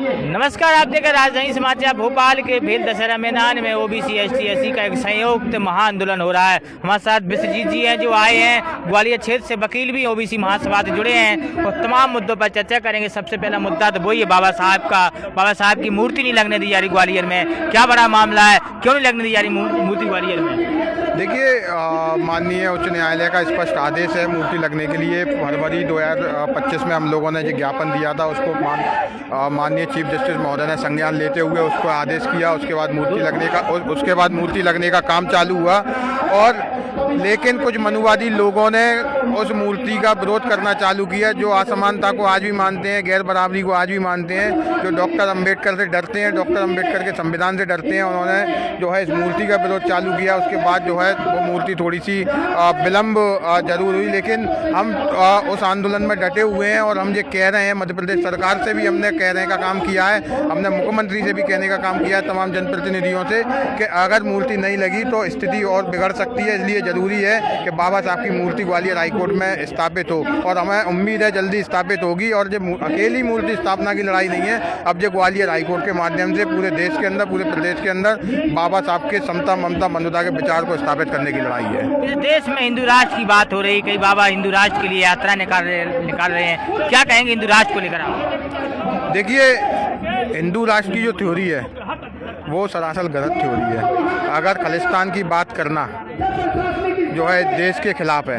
नमस्कार, आप देख राजधानी समाचार। भोपाल के भेल दशहरा मैदान में ओबीसी एसटी एससी का एक संयुक्त महाआंदोलन हो रहा है। हमारे साथ विश्वजीत जी हैं जो आए हैं ग्वालियर क्षेत्र से, वकील भी ओबीसी महासभा से जुड़े हैं और तमाम मुद्दों पर चर्चा करेंगे। सबसे पहला मुद्दा तो वही है बाबा साहब की मूर्ति नहीं लगने दी जा रही ग्वालियर में। क्या बड़ा मामला है, क्यों नहीं लगने दी जा रही मूर्ति ग्वालियर में? देखिए, माननीय उच्च न्यायालय का स्पष्ट आदेश है मूर्ति लगने के लिए। फरवरी 2025 में हम लोगों ने जो ज्ञापन दिया था उसको माननीय चीफ जस्टिस महोदय ने संज्ञान लेते हुए उसको आदेश किया। उसके बाद मूर्ति लगने का काम चालू हुआ और लेकिन कुछ मनुवादी लोगों ने उस मूर्ति का विरोध करना चालू किया, जो असमानता को आज भी मानते हैं, गैर बराबरी को आज भी मानते हैं, जो डॉक्टर अंबेडकर से डरते हैं, डॉक्टर अंबेडकर के संविधान से डरते हैं। उन्होंने जो है इस मूर्ति का विरोध चालू किया। उसके बाद जो है वो मूर्ति थोड़ी सी विलम्ब जरूर हुई, लेकिन हम उस आंदोलन में डटे हुए हैं और हम ये कह रहे हैं, मध्य प्रदेश सरकार से भी हमने कहने का काम किया है, हमने मुख्यमंत्री से भी कहने का काम किया है, तमाम जनप्रतिनिधियों से, कि अगर मूर्ति नहीं लगी तो स्थिति और बिगड़ सकती है। इसलिए जरूरी है कि बाबा साहब की मूर्ति ग्वालियर हाईकोर्ट में स्थापित हो और हमें उम्मीद है जल्दी स्थापित होगी। और जो अकेली मूर्ति स्थापना की लड़ाई नहीं है, अब जो ग्वालियर हाईकोर्ट के माध्यम से पूरे देश के अंदर, पूरे प्रदेश के अंदर बाबा साहब के समता ममता बंधुता के विचार को स्थापित करने की लड़ाई है। इस देश में हिंदू राष्ट्र की बात हो रही, कई बाबा हिंदू राष्ट्र के लिए यात्रा निकाल रहे हैं। क्या कहेंगे हिंदू राष्ट्र को लेकर आप? देखिए, हिंदू राष्ट्र की जो थ्योरी है वो सरासर गलत थ्योरी है। अगर खालिस्तान की बात करना जो है देश के खिलाफ है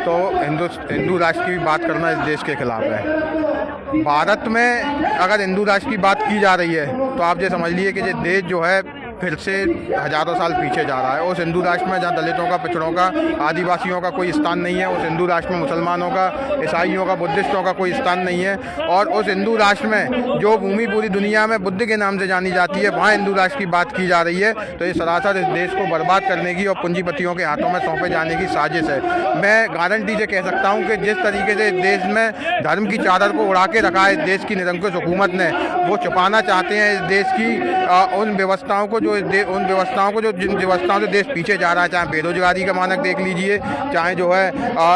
तो हिंदू राष्ट्र की बात करना इस देश के खिलाफ है। भारत में अगर हिंदू राष्ट्र की बात की जा रही है तो आप ये समझ लीजिए कि ये देश जो है फिर से हजारों साल पीछे जा रहा है। उस हिंदू राष्ट्र में जहाँ दलितों का, पिछड़ों का, आदिवासियों का कोई स्थान नहीं है, उस हिंदू राष्ट्र में मुसलमानों का, ईसाइयों का, बुद्धिस्टों का कोई स्थान नहीं है। और उस हिंदू राष्ट्र में जो भूमि पूरी दुनिया में बुद्ध के नाम से जानी जाती है, वहाँ हिंदू राष्ट्र की बात की जा रही है। तो ये सरासर इस देश को बर्बाद करने की और पूंजीपतियों के हाथों में सौंपे जाने की साजिश है। मैं गारंटी से कह सकता हूँ कि जिस तरीके से देश में धर्म की चादर को उड़ा के रखा है देश की निरंकुश हुकूमत ने, वो छुपाना चाहते हैं इस देश की उन व्यवस्थाओं को जिन व्यवस्थाओं से देश पीछे जा रहा है। चाहे बेरोजगारी का मानक देख लीजिए, चाहे जो है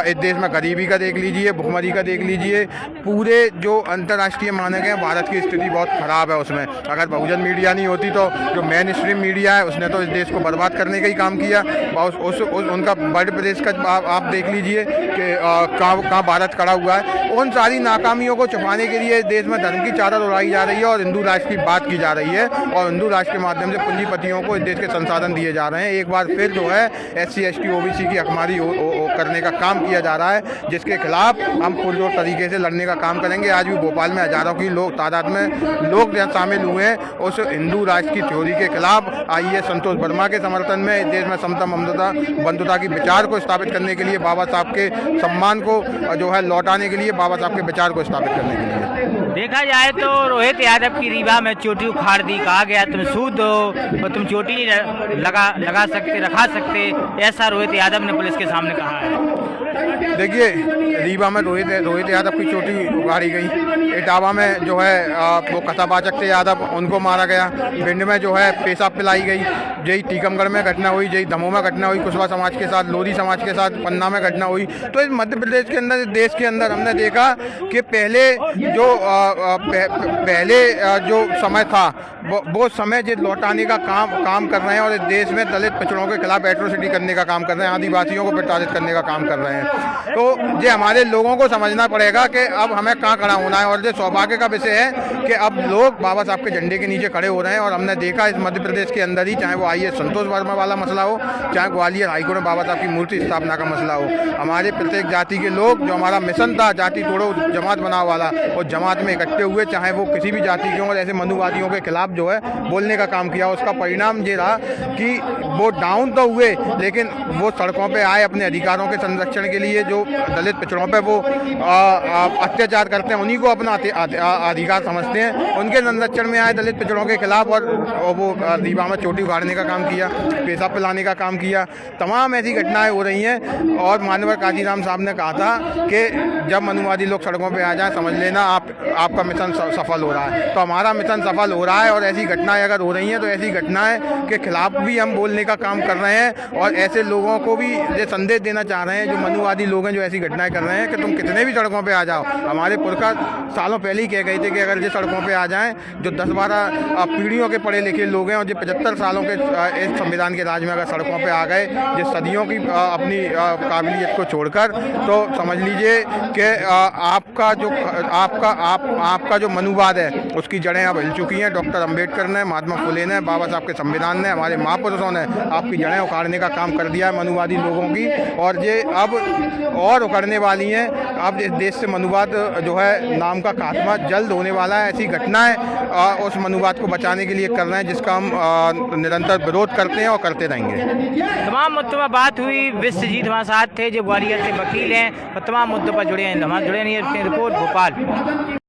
इस देश में गरीबी का देख लीजिए, भुखमरी का देख लीजिए, पूरे जो अंतर्राष्ट्रीय मानक हैं, भारत की स्थिति बहुत खराब है उसमें। अगर बहुजन मीडिया नहीं होती तो जो मेन स्ट्रीम मीडिया है उसने तो इस देश को बर्बाद करने का ही काम किया। उनका मध्य प्रदेश का आप देख लीजिए कि कहाँ भारत खड़ा हुआ है। उन सारी नाकामियों को छुपाने के लिए देश में धर्म की चादर उड़ाई जा रही है और हिंदू राष्ट्र की बात की जा रही है और हिंदू राष्ट्र के माध्यम से पूंजीपतियों को इस देश के संसाधन दिए जा रहे हैं। एक बार फिर जो है SC ST OBC की हकमारी करने का काम किया जा रहा है, जिसके खिलाफ हम पुरजोर तरीके से लड़ने का काम करेंगे। आज भी भोपाल में हजारों की तादाद में लोग शामिल हुए हैं उस हिंदू राष्ट्र की थ्योरी के खिलाफ। IAS संतोष वर्मा के समर्थन में इस देश में समता ममता बंधुता की विचार को स्थापित करने के लिए, बाबा साहब के सम्मान को जो है लौटाने के लिए, बाबा साहब के विचार को स्थापित करने के लिए। देखा जाए तो रोहित यादव की रीवा में चोटी उखाड़ दी, कहा गया तुम सूद हो और तुम चोटी नहीं रखा सकते, ऐसा रोहित यादव ने पुलिस के सामने कहा है। देखिए, रीवा में रोहित यादव की चोटी उखाड़ी गई। इटावा में जो है वो कथावाचक थे यादव, उनको मारा गया। भिंड में जो है पेशाब पिलाई गई। यही टीकमगढ़ में घटना हुई, यही दमोह में घटना हुई, कुशवाहा समाज के साथ, लोधी समाज के साथ पन्ना में घटना हुई। तो इस मध्य प्रदेश के अंदर, देश के अंदर हमने देखा कि पहले जो समय था वो समय जो लौटाने का काम कर रहे हैं और इस देश में दलित पिछड़ों के खिलाफ एट्रोसिटी करने का काम कर रहे हैं, आदिवासियों को प्रताड़ित करने का काम कर रहे हैं। तो ये हमारे लोगों को समझना पड़ेगा कि अब हमें कहाँ खड़ा होना है। और ये सौभाग्य का विषय है कि अब लोग बाबा साहब के झंडे के नीचे खड़े हो रहे हैं। और हमने देखा इस मध्य प्रदेश के अंदर ही, चाहे वो IAS संतोष वर्मा वाला मसला हो, चाहे ग्वालियर हाईकोर्ट में बाबा साहब की मूर्ति स्थापना का मसला हो, हमारे प्रत्येक जाति के लोग, जो हमारा मिशन था जाति तोड़ो जमात बनाओ वाला, और जमात में इकट्ठे हुए, चाहे वो किसी भी जाति के और ऐसे मनुवादियों के खिलाफ जो है बोलने का काम किया। उसका परिणाम ये रहा कि वो डाउन तो हुए, लेकिन वो सड़कों पे आए अपने अधिकारों के संरक्षण के लिए। जो दलित पिछड़ों पे वो अत्याचार करते हैं, उन्हीं को अपना अधिकार समझते हैं, उनके संरक्षण में आए दलित पिछड़ों के खिलाफ। और वो रीवा में चोटी उखाड़ने का काम किया, पेशाब पिलाने का काम किया। तमाम ऐसी घटनाएं हो रही हैं। और मानवर काजीराम साहब ने कहा था कि जब मनुवादी लोग सड़कों पे आ जाए समझ लेना आपका मिशन सफल हो रहा है। तो हमारा मिशन सफल हो रहा है और ऐसी घटनाएं अगर हो रही हैं तो ऐसी घटनाएं के खिलाफ भी हम बोलने का काम कर रहे हैं और ऐसे लोगों को भी ये संदेश देना चाह रहे हैं जो मनुवादी लोग हैं जो ऐसी घटनाएं कर रहे हैं कि तुम कितने भी सड़कों पे आ जाओ। हमारे पुरखा सालों पहले ही कह गए थे कि अगर ये सड़कों पे आ जाएं, जो 10-12 पीढ़ियों के पढ़े लिखे लोग हैं और जो 75 सालों के इस संविधान के राज में अगर सड़कों पे आ गए, जो सदियों की अपनी काबिलियत को छोड़कर, तो समझ लीजिए कि आपका जो मनुवाद है उसकी जड़ें अब हिल चुकी हैं। डॉक्टर अम्बेडकर ने, महात्मा फुले ने, बाबा साहब के संविधान ने, हमारे महापुरुषों ने आपकी जड़ें उखाड़ने का काम कर दिया है मनुवादी लोगों की, और ये अब और उखड़ने वाली हैं। अब इस देश से मनुवाद जो है नाम का खात्मा जल्द होने वाला है। ऐसी घटनाएं उस मनुवाद को बचाने के लिए कर रहे हैं जिसका हम निरंतर विरोध करते हैं और करते रहेंगे। तमाम मुद्दों पर बात हुई। विश्वजीत हमारे साथ थे जो ग्वालियर से वकील हैं और तमाम मुद्दों पर जुड़े हैं। हमारे जुड़े नहीं। रिपोर्ट भोपाल।